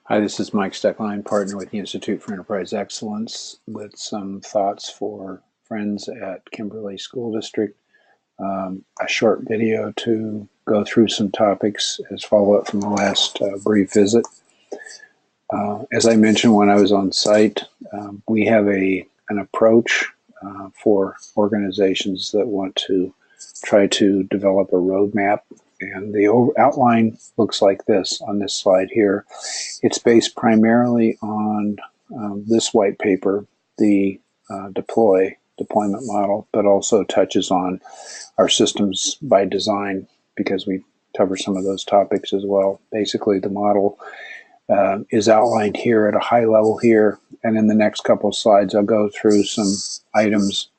Hi, this is Mike Steckline, partner with the Institute for Enterprise Excellence, with some thoughts for friends at Kimberly School District. A short video to go through some topics as follow-up from the last brief visit. As I mentioned when I was on site, we have an approach for organizations that want to try to develop a roadmap. And the outline looks like this on this slide here. It's based primarily on this white paper, the deployment model, but also touches on our systems by design because we cover some of those topics as well. Basically, the model is outlined here at a high level here, and in the next couple of slides, I'll go through some items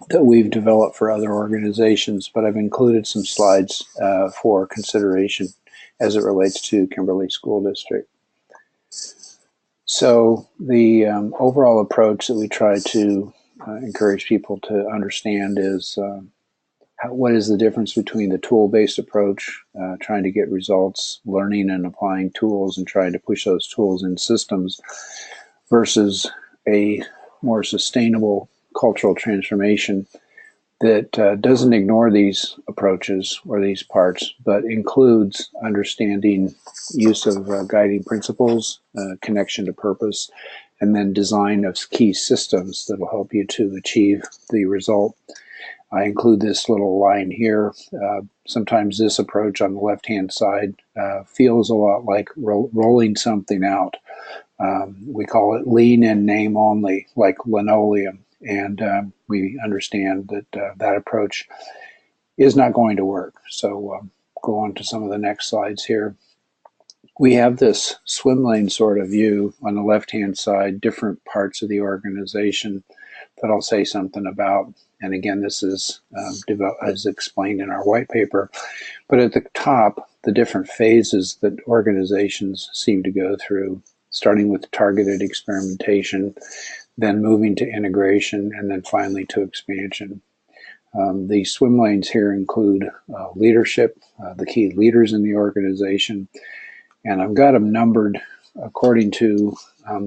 that we've developed for other organizations, but I've included some slides for consideration as it relates to Kimberly School District. So the overall approach that we try to encourage people to understand is what is the difference between the tool-based approach, trying to get results, learning and applying tools and trying to push those tools in systems, versus a more sustainable cultural transformation that doesn't ignore these approaches or these parts, but includes understanding use of guiding principles, connection to purpose, and then design of key systems that will help you to achieve the result. I include this little line here. Sometimes this approach on the left-hand side feels a lot like rolling something out. We call it lean in name only, like linoleum. And we understand that that approach is not going to work. So go on to some of the next slides here. We have this swim lane sort of view on the left-hand side, different parts of the organization that I'll say something about. And again, this is as explained in our white paper. But at the top, the different phases that organizations seem to go through, starting with targeted experimentation, then moving to integration, and then finally to expansion. The swim lanes here include leadership, the key leaders in the organization, and I've got them numbered according to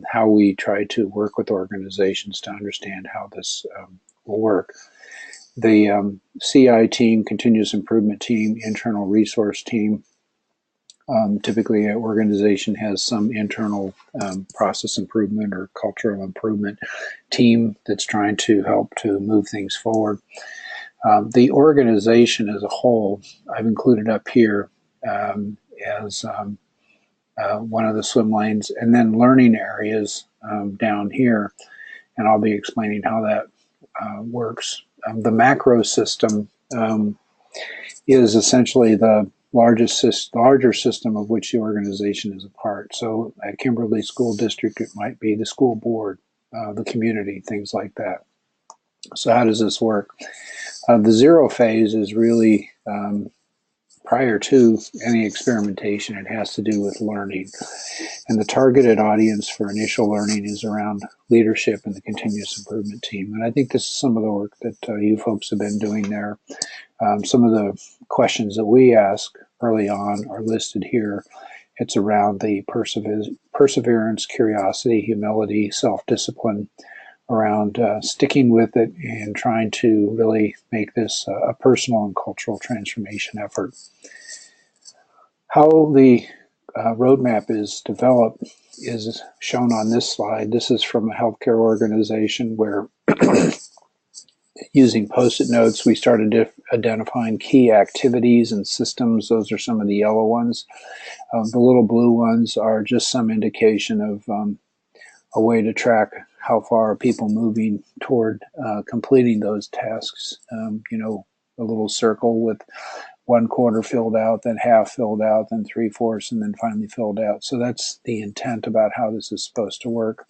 how we try to work with organizations to understand how this will work. The CI team, continuous improvement team, internal resource team, typically an organization has some internal process improvement or cultural improvement team that's trying to help to move things forward. The organization as a whole, I've included up here as one of the swim lanes, and then learning areas down here, and I'll be explaining how that works. The macro system is essentially the larger system of which the organization is a part. So at Kimberly School District, it might be the school board, the community, things like that. So how does this work? The zero phase is really prior to any experimentation. It has to do with learning. And the targeted audience for initial learning is around leadership and the continuous improvement team. And I think this is some of the work that you folks have been doing there. Some of the questions that we ask early on are listed here. It's around the perseverance, curiosity, humility, self-discipline, around sticking with it and trying to really make this a personal and cultural transformation effort. How the roadmap is developed is shown on this slide. This is from a healthcare organization where using Post-it notes, we started identifying key activities and systems. Those are some of the yellow ones. The little blue ones are just some indication of a way to track how far are people moving toward completing those tasks. You know, a little circle with 1/4 filled out, then half filled out, then 3/4, and then finally filled out. So that's the intent about how this is supposed to work.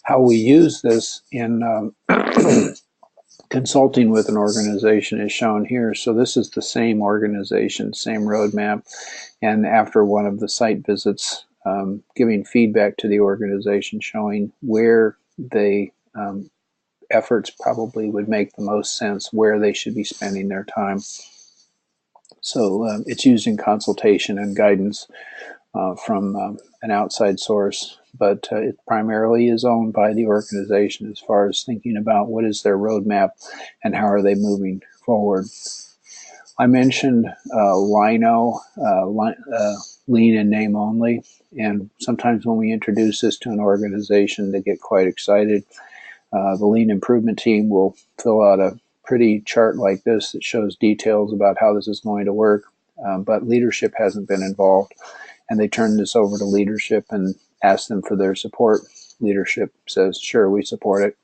How we use this in consulting with an organization is shown here. So this is the same organization, same roadmap, and after one of the site visits, giving feedback to the organization, showing where they efforts probably would make the most sense, where they should be spending their time. So it's using consultation and guidance from an outside source, but it primarily is owned by the organization as far as thinking about what is their roadmap and how are they moving forward. I mentioned Lino, lean in name only, and sometimes when we introduce this to an organization, they get quite excited. The lean improvement team will fill out a pretty chart like this that shows details about how this is going to work, but leadership hasn't been involved, and they turn this over to leadership and ask them for their support. Leadership says, sure, we support it,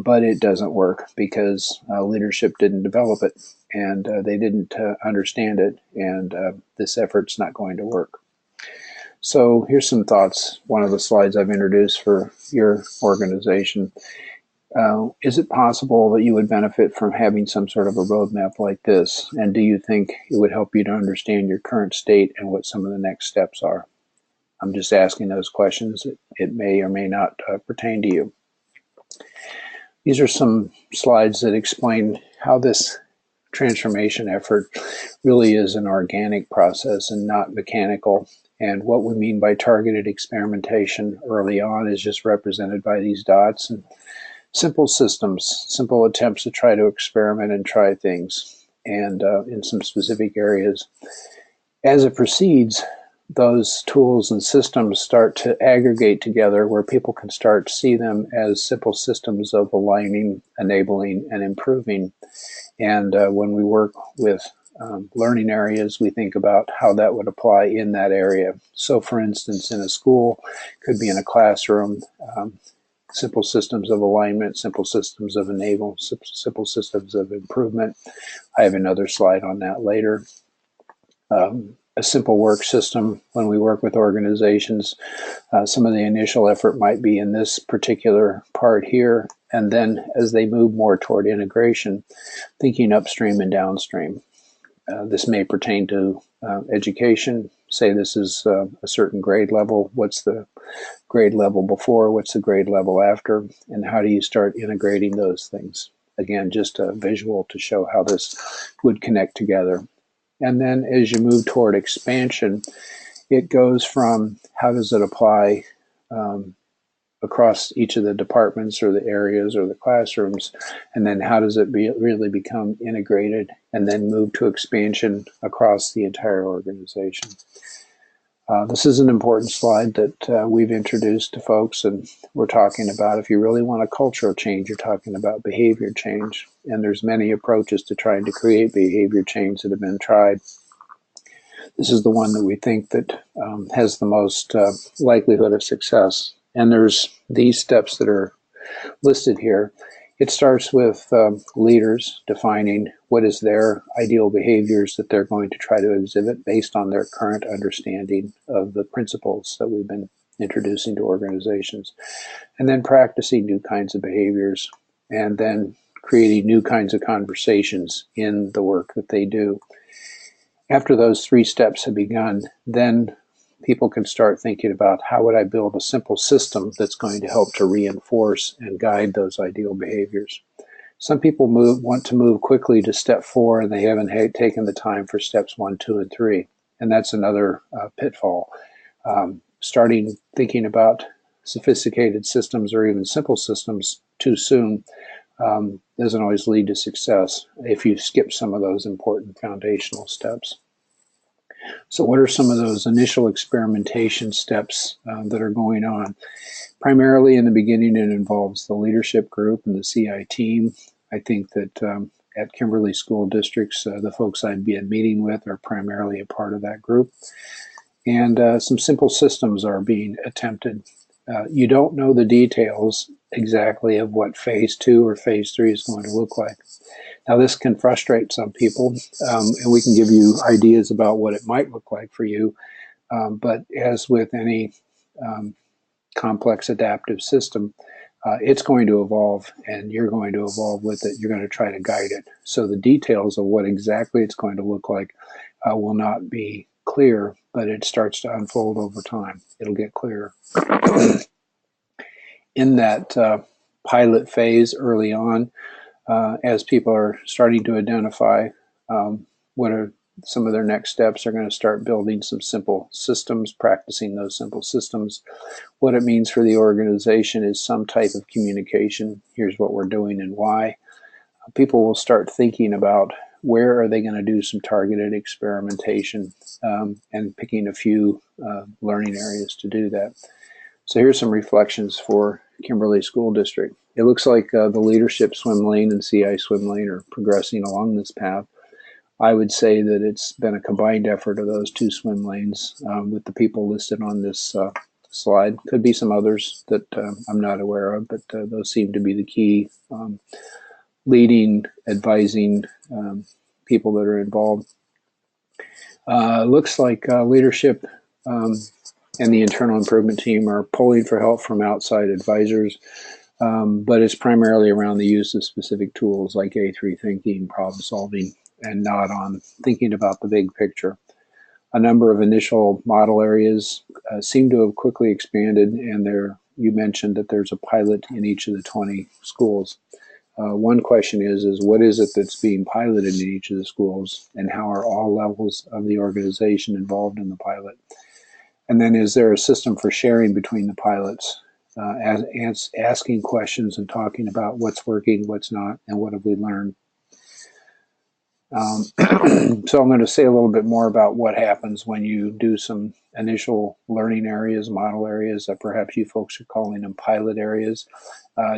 but it doesn't work because leadership didn't develop it, and they didn't understand it, and this effort's not going to work. So here's some thoughts, one of the slides I've introduced for your organization. Is it possible that you would benefit from having some sort of a roadmap like this? And do you think it would help you to understand your current state and what some of the next steps are? I'm just asking those questions. It may or may not pertain to you. These are some slides that explain how this transformation effort really is an organic process and not mechanical. And what we mean by targeted experimentation early on is just represented by these dots, and simple systems, simple attempts to try to experiment and try things, and in some specific areas. As it proceeds, those tools and systems start to aggregate together where people can start to see them as simple systems of aligning, enabling, and improving. And when we work with learning areas, we think about how that would apply in that area. So for instance, in a school, could be in a classroom, simple systems of alignment, simple systems of enable, simple systems of improvement. I have another slide on that later. A simple work system, when we work with organizations, some of the initial effort might be in this particular part here, and then as they move more toward integration, thinking upstream and downstream. This may pertain to education. Say this is a certain grade level. What's the grade level before? What's the grade level after? And how do you start integrating those things? Again, just a visual to show how this would connect together. And then as you move toward expansion, it goes from how does it apply across each of the departments or the areas or the classrooms, and then how does it really become integrated, and then move to expansion across the entire organization. This is an important slide that we've introduced to folks, and we're talking about if you really want a cultural change, you're talking about behavior change, and there's many approaches to trying to create behavior change that have been tried. This is the one that we think that has the most likelihood of success. And there's these steps that are listed here. It starts with leaders defining what is their ideal behaviors that they're going to try to exhibit based on their current understanding of the principles that we've been introducing to organizations. And then practicing new kinds of behaviors, and then creating new kinds of conversations in the work that they do. After those three steps have begun, then people can start thinking about how would I build a simple system that's going to help to reinforce and guide those ideal behaviors. Some people want to move quickly to step 4, and they haven't taken the time for steps 1, 2, and 3. And that's another pitfall. Starting thinking about sophisticated systems or even simple systems too soon doesn't always lead to success if you skip some of those important foundational steps. So what are some of those initial experimentation steps that are going on? Primarily in the beginning, it involves the leadership group and the CI team. I think that at Kimberly School Districts, the folks I've been meeting with are primarily a part of that group. And some simple systems are being attempted. You don't know the details exactly of what phase 2 or phase 3 is going to look like. Now, this can frustrate some people, and we can give you ideas about what it might look like for you. But as with any complex adaptive system, it's going to evolve, and you're going to evolve with it. You're going to try to guide it. So the details of what exactly it's going to look like will not be clear, but it starts to unfold over time. It'll get clearer. In that pilot phase early on, as people are starting to identify what are some of their next steps are going to start building some simple systems, practicing those simple systems. What it means for the organization is some type of communication. Here's what we're doing and why. People will start thinking about where are they going to do some targeted experimentation, and picking a few learning areas to do that. So here's some reflections for Kimberly School District. It looks like the leadership swim lane and CI swim lane are progressing along this path. I would say that it's been a combined effort of those two swim lanes, with the people listed on this slide. Could be some others that I'm not aware of, but those seem to be the key leading, advising people that are involved. Looks like leadership and the internal improvement team are pulling for help from outside advisors, but it's primarily around the use of specific tools like A3 thinking, problem solving, and not on thinking about the big picture. A number of initial model areas seem to have quickly expanded, and you mentioned that there's a pilot in each of the 20 schools. One question is what is it that's being piloted in each of the schools, and how are all levels of the organization involved in the pilot? And then is there a system for sharing between the pilots, asking questions and talking about what's working, what's not, and what have we learned? So I'm going to say a little bit more about what happens when you do some initial learning areas, model areas, that perhaps you folks are calling them pilot areas.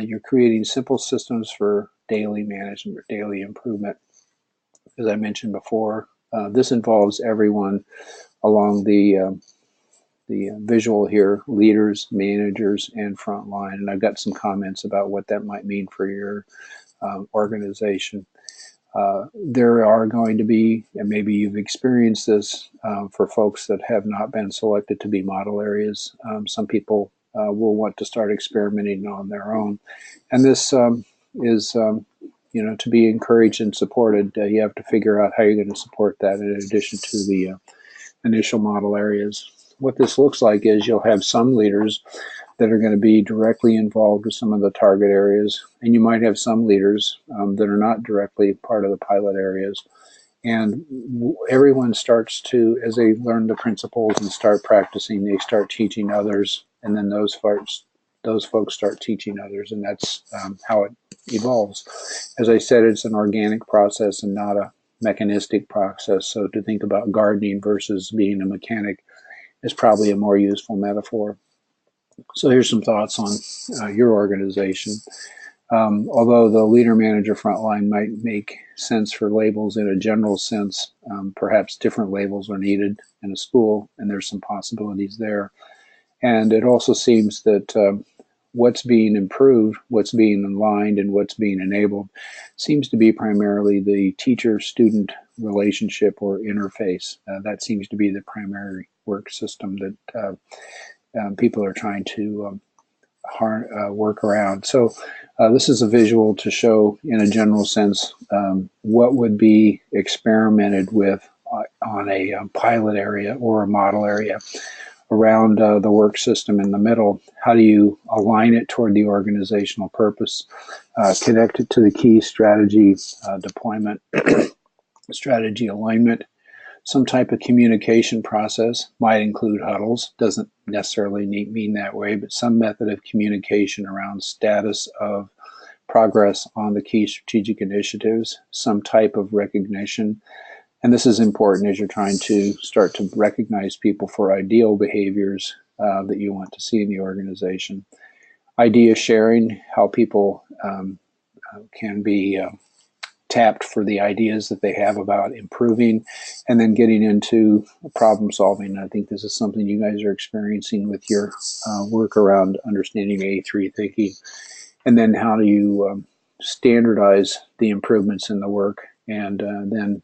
You're creating simple systems for daily management or daily improvement. As I mentioned before, this involves everyone along the visual here: leaders, managers, and frontline. And I've got some comments about what that might mean for your organization. There are going to be, and maybe you've experienced this, for folks that have not been selected to be model areas, some people will want to start experimenting on their own. And this is, to be encouraged and supported. You have to figure out how you're going to support that in addition to the initial model areas. What this looks like is you'll have some leaders that are going to be directly involved with some of the target areas, and you might have some leaders that are not directly part of the pilot areas. And everyone starts to, as they learn the principles and start practicing, they start teaching others, and then those folks start teaching others, and that's how it evolves. As I said, it's an organic process and not a mechanistic process. So to think about gardening versus being a mechanic is probably a more useful metaphor. So here's some thoughts on your organization. Although the leader, manager, frontline might make sense for labels in a general sense, perhaps different labels are needed in a school, and there's some possibilities there. And it also seems that what's being improved, what's being aligned, and what's being enabled seems to be primarily the teacher-student relationship or interface. That seems to be the primary work system that people are trying to work around. So this is a visual to show, in a general sense, what would be experimented with on a pilot area or a model area around the work system in the middle. How do you align it toward the organizational purpose, connect it to the key strategy deployment, strategy alignment? Some type of communication process might include huddles. Doesn't necessarily mean that way, but some method of communication around status of progress on the key strategic initiatives, some type of recognition. And this is important as you're trying to start to recognize people for ideal behaviors that you want to see in the organization. Idea sharing, how people can be tapped for the ideas that they have about improving, and then getting into problem solving. I think this is something you guys are experiencing with your work around understanding A3 thinking. And then how do you standardize the improvements in the work, and then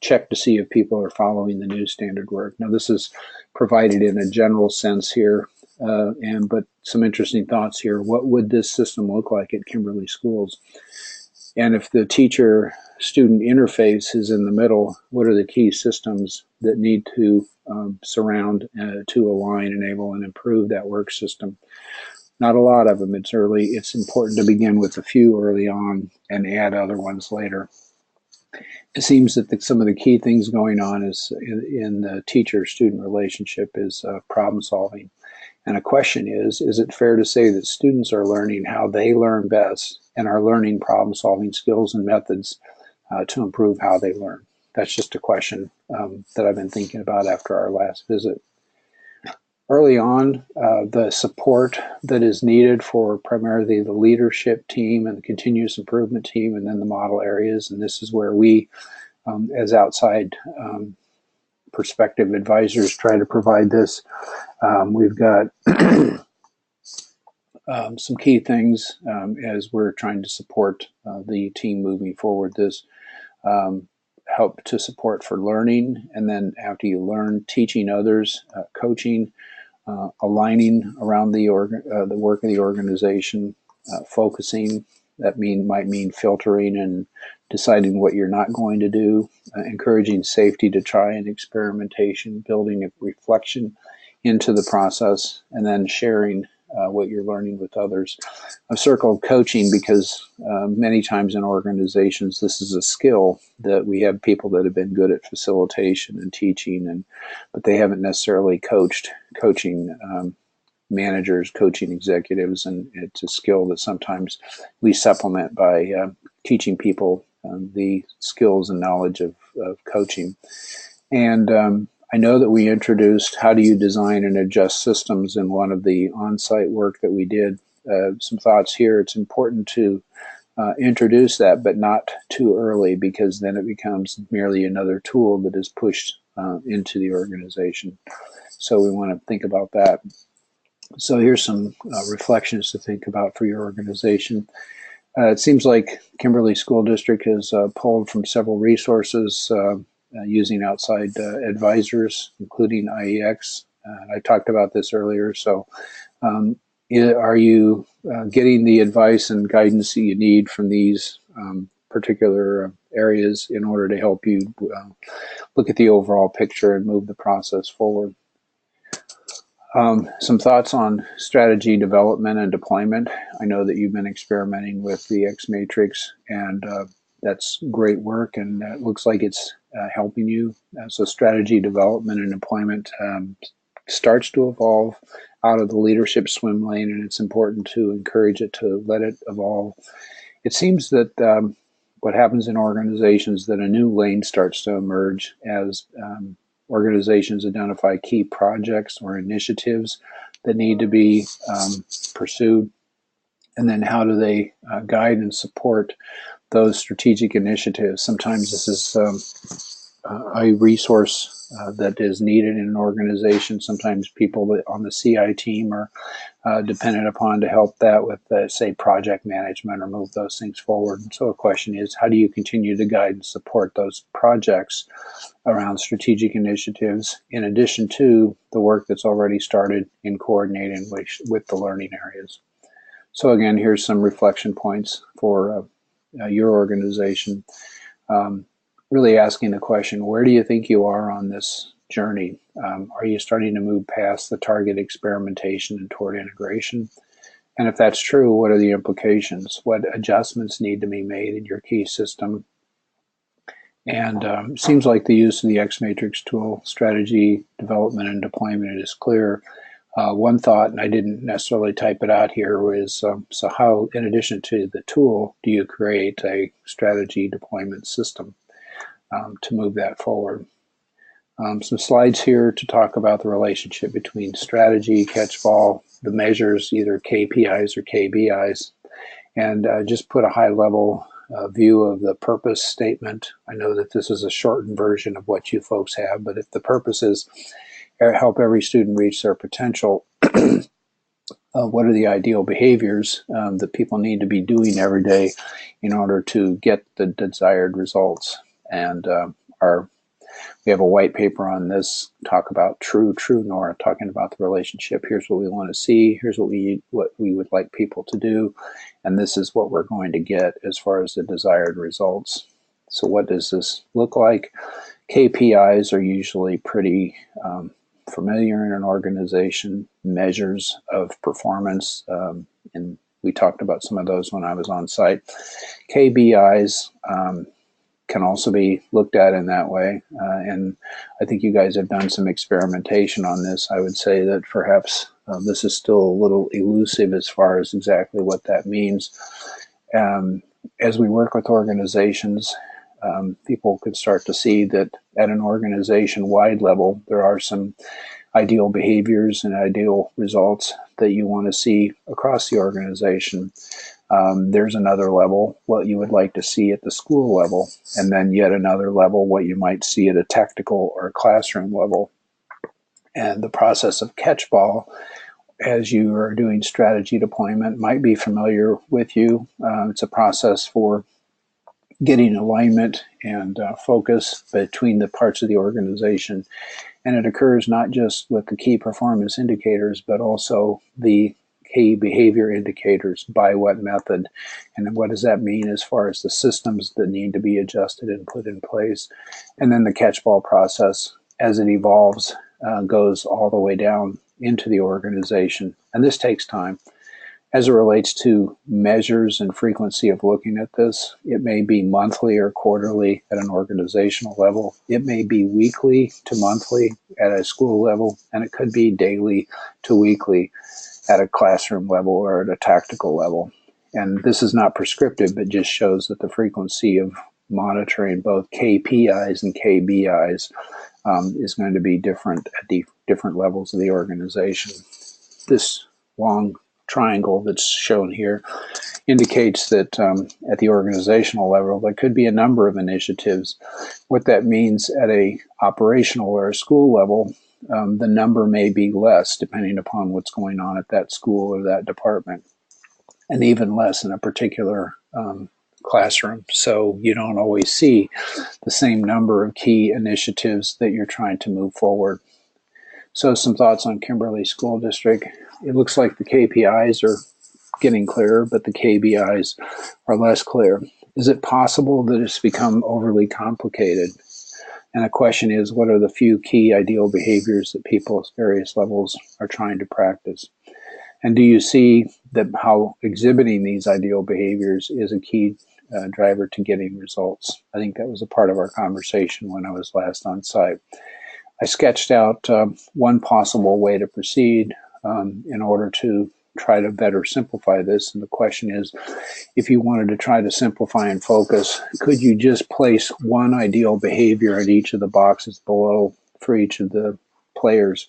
check to see if people are following the new standard work. Now, this is provided in a general sense here, but some interesting thoughts here. What would this system look like at Kimberly Schools? And if the teacher-student interface is in the middle, what are the key systems that need to surround, to align, enable, and improve that work system? Not a lot of them. It's early. It's important to begin with a few early on and add other ones later. It seems that some of the key things going on is in the teacher-student relationship is problem solving. And a question is it fair to say that students are learning how they learn best and are learning problem solving skills and methods to improve how they learn? That's just a question that I've been thinking about after our last visit. Early on, the support that is needed for primarily the leadership team and the continuous improvement team and then the model areas, and this is where we, as outside perspective advisors, try to provide this. We've got some key things as we're trying to support the team moving forward. This help to support for learning, and then after you learn, teaching others, coaching, aligning around the work of the organization, focusing. That might mean filtering and deciding what you're not going to do, encouraging safety to try and experimentation, building a reflection into the process, and then sharing what you're learning with others. I've circled coaching because many times in organizations this is a skill that we have people that have been good at facilitation and teaching, but they haven't necessarily coaching managers, coaching executives, and it's a skill that sometimes we supplement by teaching people the skills and knowledge of coaching. And I know that we introduced how do you design and adjust systems in one of the on-site work that we did. Some thoughts here. It's important to introduce that, but not too early, because then it becomes merely another tool that is pushed into the organization. So we want to think about that. So here's some reflections to think about for your organization. It seems like Kimberly School District has pulled from several resources using outside advisors, including IEX. I talked about this earlier. So are you getting the advice and guidance that you need from these particular areas in order to help you look at the overall picture and move the process forward? Some thoughts on strategy development and deployment. I know that you've been experimenting with the X Matrix, and that's great work, and it looks like it's helping you. So strategy development and deployment starts to evolve out of the leadership swim lane, and it's important to encourage it to let it evolve. It seems that what happens in organizations that a new lane starts to emerge as organizations identify key projects or initiatives that need to be pursued, and then how do they guide and support those strategic initiatives. Sometimes this is a resource that is needed in an organization. Sometimes people that on the CI team are dependent upon to help that with, say, project management or move those things forward. And so a question is, how do you continue to guide and support those projects around strategic initiatives, in addition to the work that's already started in coordinating with the learning areas? So again, here's some reflection points for your organization. Really asking the question, where do you think you are on this journey? Are you starting to move past the target experimentation and toward integration? And if that's true, what are the implications? What adjustments need to be made in your key system? And it seems like the use of the X Matrix tool, strategy development and deployment, is clear. One thought, and I didn't necessarily type it out here, is so how, in addition to the tool, do you create a strategy deployment system to move that forward? Some slides here to talk about the relationship between strategy, catchball, the measures, either KPIs or KBIs, and just put a high-level view of the purpose statement. I know that this is a shortened version of what you folks have, but if the purpose is help every student reach their potential, what are the ideal behaviors that people need to be doing every day in order to get the desired results? And we have a white paper on this, talk about true north, talking about the relationship. Here's what we want to see, here's what we would like people to do, and this is what we're going to get as far as the desired results. So what does this look like? KPIs are usually pretty familiar in an organization, measures of performance, and we talked about some of those when I was on site. KBIs can also be looked at in that way. And I think you guys have done some experimentation on this. I would say that perhaps this is still a little elusive as far as exactly what that means. As we work with organizations, people could start to see that at an organization-wide level, there are some ideal behaviors and ideal results that you want to see across the organization. There's another level, what you would like to see at the school level, and then yet another level, what you might see at a tactical or classroom level. And the process of catchball, as you are doing strategy deployment, might be familiar with you. It's a process for getting alignment and focus between the parts of the organization. And it occurs not just with the key performance indicators, but also the key behavior indicators. By what method? And what does that mean as far as the systems that need to be adjusted and put in place? And then the catchball process, as it evolves, goes all the way down into the organization. And this takes time. As it relates to measures and frequency of looking at this, it may be monthly or quarterly at an organizational level. It may be weekly to monthly at a school level, and it could be daily to weekly at a classroom level or at a tactical level. And this is not prescriptive, but just shows that the frequency of monitoring both KPIs and KBIs is going to be different at the different levels of the organization. This long triangle that's shown here indicates that at the organizational level there could be a number of initiatives. What that means at a operational or a school level, the number may be less depending upon what's going on at that school or that department, and even less in a particular classroom. So you don't always see the same number of key initiatives that you're trying to move forward. So some thoughts on Kimberly School District. It looks like the KPIs are getting clearer, but the KBIs are less clear. Is it possible that it's become overly complicated? And the question is, what are the few key ideal behaviors that people at various levels are trying to practice? And do you see that how exhibiting these ideal behaviors is a key driver to getting results? I think that was a part of our conversation when I was last on site. I sketched out one possible way to proceed in order to try to better simplify this. And the question is, if you wanted to try to simplify and focus, could you just place one ideal behavior at each of the boxes below for each of the players,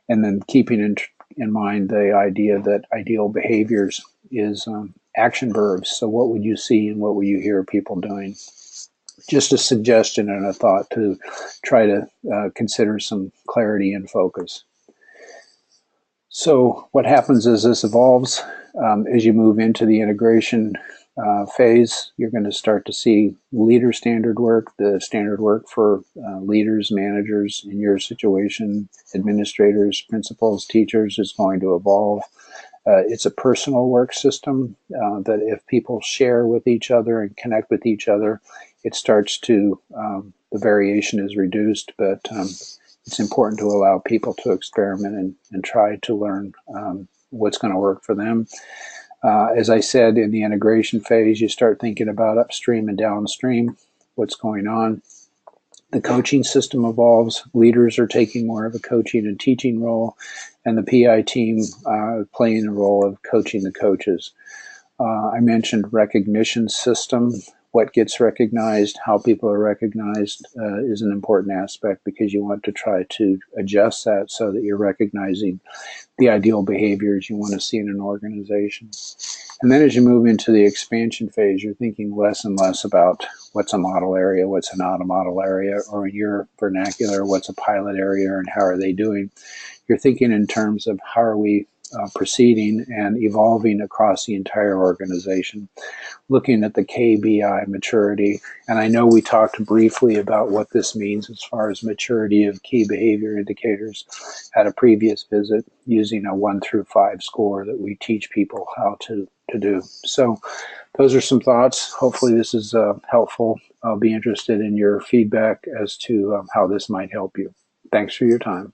and then keeping in mind the idea that ideal behaviors is action verbs. So what would you see and what would you hear people doing? Just a suggestion and a thought to try to consider some clarity and focus. So what happens as this evolves, as you move into the integration phase, you're going to start to see leader standard work, the standard work for leaders, managers in your situation, administrators, principals, teachers is going to evolve. It's a personal work system that if people share with each other and connect with each other, it starts to, the variation is reduced, but it's important to allow people to experiment and try to learn what's going to work for them. As I said, in the integration phase, you start thinking about upstream and downstream, what's going on. The coaching system evolves. Leaders are taking more of a coaching and teaching role, and the PI team playing the role of coaching the coaches. I mentioned recognition system. What gets recognized, how people are recognized is an important aspect, because you want to try to adjust that so that you're recognizing the ideal behaviors you want to see in an organization. And then as you move into the expansion phase, you're thinking less and less about what's a model area, what's not a model area, or in your vernacular, what's a pilot area and how are they doing. You're thinking in terms of how are we proceeding and evolving across the entire organization, looking at the KBI maturity. And I know we talked briefly about what this means as far as maturity of key behavior indicators at a previous visit, using a 1 through 5 score that we teach people how to do. So those are some thoughts. Hopefully this is helpful. I'll be interested in your feedback as to how this might help you. Thanks for your time.